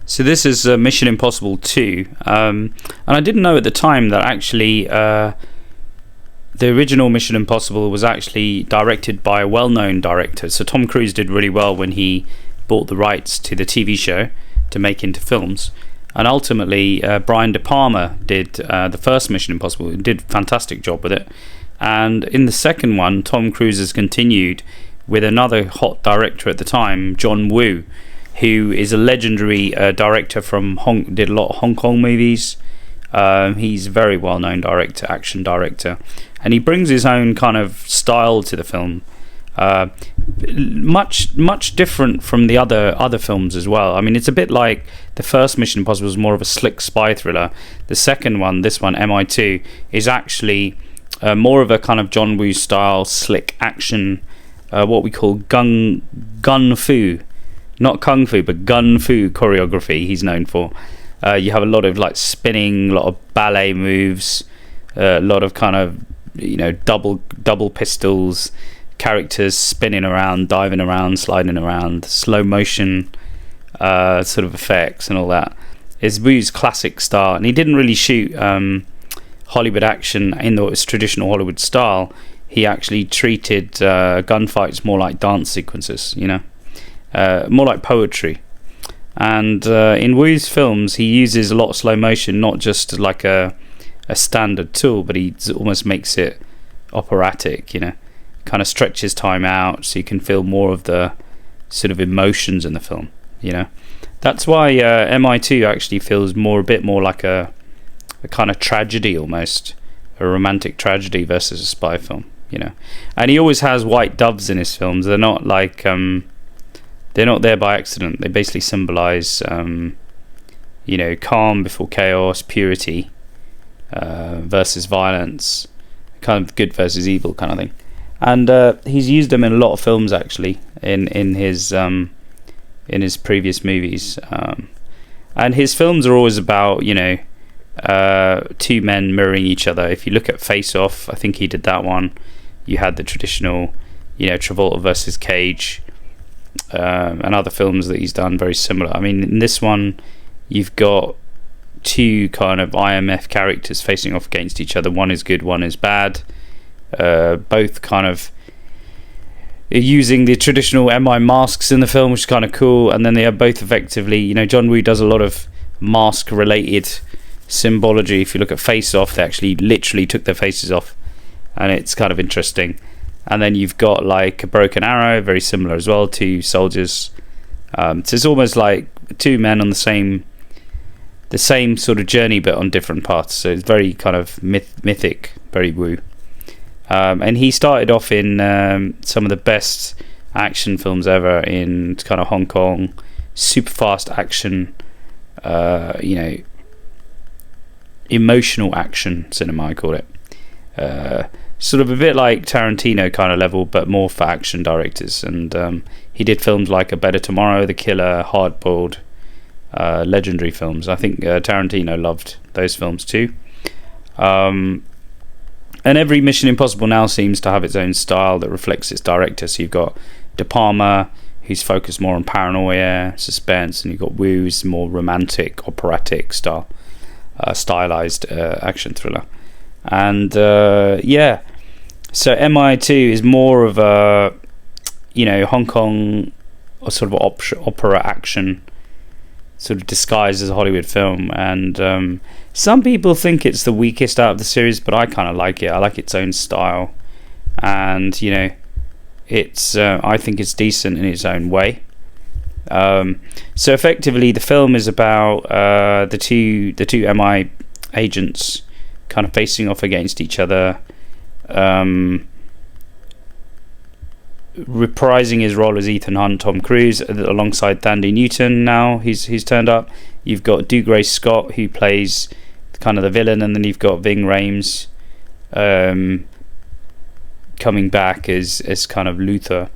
So this is Mission Impossible 2, and I didn't know at the time that actually the original Mission Impossible was actually directed by a well-known director. So Tom Cruise did really well when he bought the rights to the TV show to make into films, and ultimately Brian De Palma did the first Mission Impossible and did a fantastic job with it. And in the second one, Tom Cruise has continued with another hot director at the time, John Woo, who is a legendary director from did a lot of Hong Kong movies. He's a very well-known director, action director, and he brings his own kind of style to the film. Much different from the other films as well. I mean, it's a bit like the first Mission Impossible was more of a slick spy thriller. The second one, this one, MI2, is actually more of a kind of John Woo style, slick action, what we call gun fu. Not kung fu, but gun fu choreography he's known for. You have a lot of like spinning, a lot of ballet moves, a lot of kind of, double pistols, characters spinning around, diving around, sliding around, slow motion sort of effects and all that. It's Wu's classic style, and he didn't really shoot Hollywood action in its traditional Hollywood style. He actually treated gunfights more like dance sequences, more like poetry. And in Wu's films, he uses a lot of slow motion, not just like a standard tool, but he almost makes it operatic, kind of stretches time out so you can feel more of the sort of emotions in the film. That's why MI2 actually feels a bit more like a kind of tragedy, almost a romantic tragedy versus a spy film. And he always has white doves in his films. They're not like they're not there by accident. They basically symbolize calm before chaos, purity versus violence, kind of good versus evil kind of thing. And he's used them in a lot of films actually in his previous movies. And his films are always about two men mirroring each other. If you look at Face Off, I think he did that one. You had the traditional, Travolta versus Cage, and other films that he's done very similar. I mean, in this one, you've got two kind of IMF characters facing off against each other. One is good, one is bad. Both kind of using the traditional MI masks in the film, which is kind of cool. And then they are both effectively, John Woo does a lot of mask-related symbology. If you look at Face Off, they actually literally took their faces off, and it's kind of interesting. And then you've got like a broken arrow, very similar as well, two soldiers. So it's almost like two men on the same sort of journey, but on different paths. So it's very kind of mythic, very Woo. And he started off in some of the best action films ever in kind of Hong Kong, super fast action, emotional action cinema, I call it. Sort of a bit like Tarantino kind of level, but more for action directors. And he did films like A Better Tomorrow, The Killer, Hardboiled, legendary films. I think Tarantino loved those films too. And every Mission Impossible now seems to have its own style that reflects its director. So you've got De Palma, who's focused more on paranoia, suspense, and you've got Woo's more romantic, operatic style, stylized action thriller. And so MI2 is more of a Hong Kong sort of opera action, sort of disguised as a Hollywood film. And some people think it's the weakest out of the series, but I kind of like it. I like its own style, and it's I think it's decent in its own way. So effectively, the film is about the two MI agents kind of facing off against each other, reprising his role as Ethan Hunt, Tom Cruise, alongside Thandiwe Newton. Now he's turned up. You've got Dougray Scott, who plays kind of the villain, and then you've got Ving Rhames coming back as kind of Luther.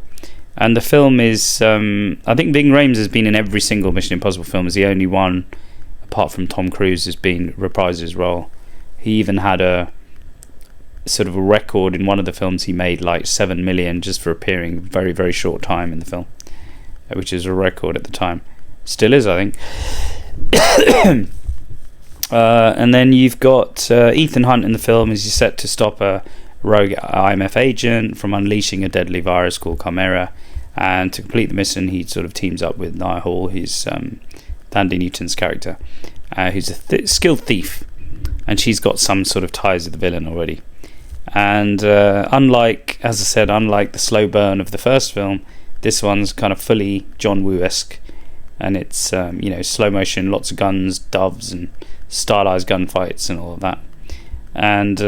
And the film is I think Ving Rhames has been in every single Mission Impossible film. Is the only one apart from Tom Cruise has been reprised his role. He even had a sort of a record in one of the films. He made like 7 million just for appearing very, very short time in the film, which is a record at the time. Still is, I think. And then you've got Ethan Hunt in the film as he's set to stop a rogue IMF agent from unleashing a deadly virus called Chimera. And to complete the mission, he sort of teams up with Nyah Hall, who's Thandiwe Newton's character, who's a skilled thief. And she's got some sort of ties with the villain already. And unlike the slow burn of the first film, this one's kind of fully John Woo-esque. And it's slow motion, lots of guns, doves, and stylized gunfights and all of that. And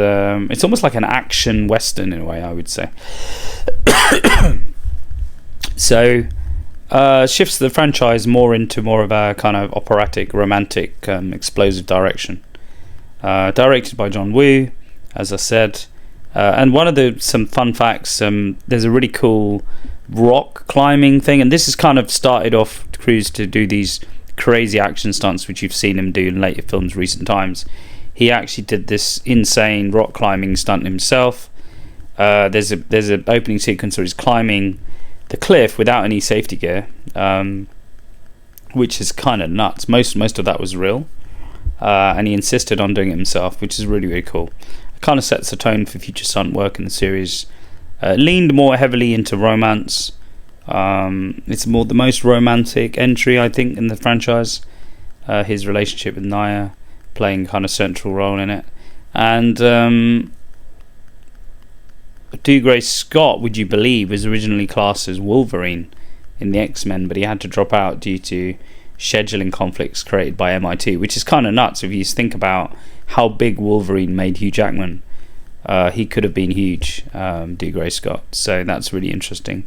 it's almost like an action western in a way, I would say. So shifts the franchise more into more of a kind of operatic, romantic, explosive direction. Directed by John Woo, as I said. And one of some fun facts, there's a really cool rock climbing thing, and this has kind of started off Cruise to do these crazy action stunts which you've seen him do in later films recent times. He actually did this insane rock climbing stunt himself. There's an opening sequence where he's climbing the cliff without any safety gear, which is kind of nuts. Most of that was real, and he insisted on doing it himself, which is really, really cool. It kind of sets the tone for future stunt work in the series. Leaned more heavily into romance. It's the most romantic entry, I think, in the franchise. His relationship with Nyah playing kind of central role in it. And Dougray Scott, would you believe, was originally classed as Wolverine in the X-Men, but he had to drop out due to scheduling conflicts created by MI2, which is kind of nuts if you think about how big Wolverine made Hugh Jackman. He could have been huge, Dougray Scott. So that's really interesting.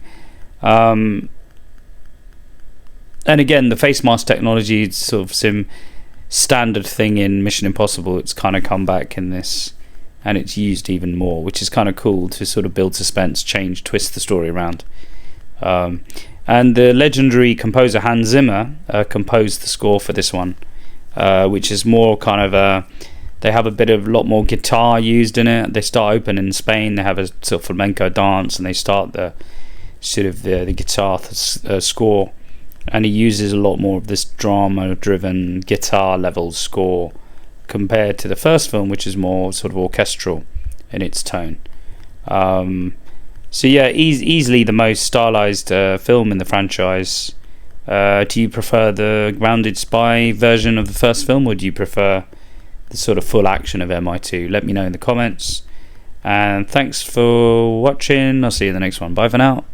And again, the face mask technology is sort of some standard thing in Mission Impossible. It's kind of come back in this, and it's used even more, which is kind of cool to sort of build suspense, twist the story around. And the legendary composer Hans Zimmer composed the score for this one, which is more kind of they have a lot more guitar used in it. They start open in Spain. They have a sort of flamenco dance, and they start the guitar score, and he uses a lot more of this drama-driven guitar level score compared to the first film, which is more sort of orchestral in its tone. So yeah, easily the most stylized film in the franchise. Do you prefer the grounded spy version of the first film, or do you prefer the sort of full action of MI2? Let me know in the comments. And thanks for watching. I'll see you in the next one. Bye for now.